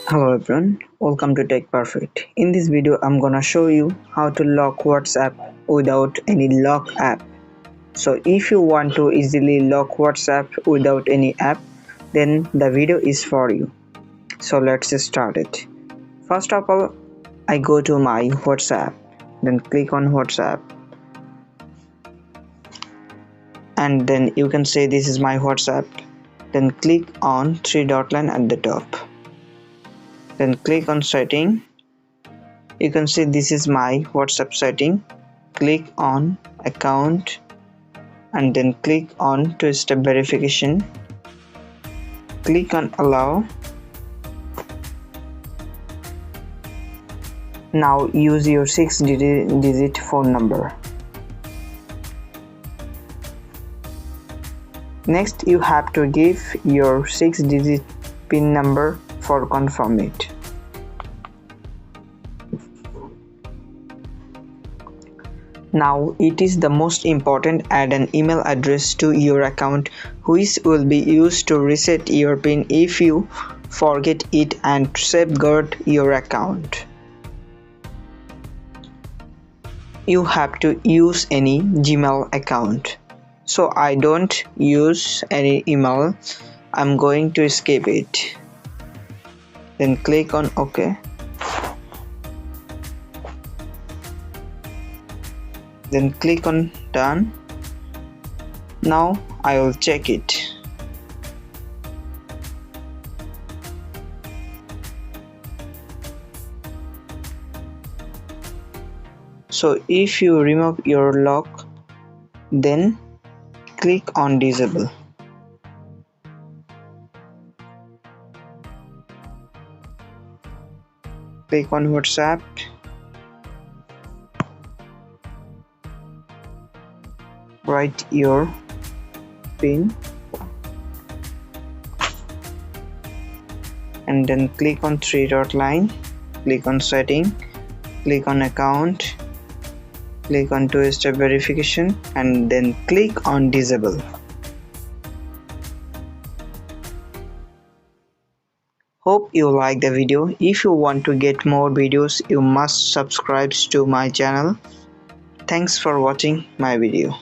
Hello everyone, welcome to Tech Perfect. In this video, I'm gonna show you how to lock WhatsApp without any lock app. So if you want to easily lock WhatsApp without any app, then the video is for you. So let's start it. First of all, I go to my WhatsApp, then click on WhatsApp, and then you can say this is my WhatsApp. Then click on three dot line at the top. Then click on setting. You can see this is my WhatsApp setting. Click on account and then click on two-step verification. Click on allow. Now use your 6-digit phone number. Next you have to give your 6-digit PIN number for confirm it. Now it is the most important, add an email address to your account which will be used to reset your PIN if you forget it and safeguard your account. You have to use any Gmail account. So I don't use any email. I'm going to skip it. Then click on OK. Then click on done. Now I will check it. So if you remove your lock, then click on disable. Click on WhatsApp. Write your PIN and then click on three dot line. Click on setting. Click on account. Click on two-step verification and then click on disable. Hope you like the video. If you want to get more videos, you must subscribe to my channel. Thanks for watching my video.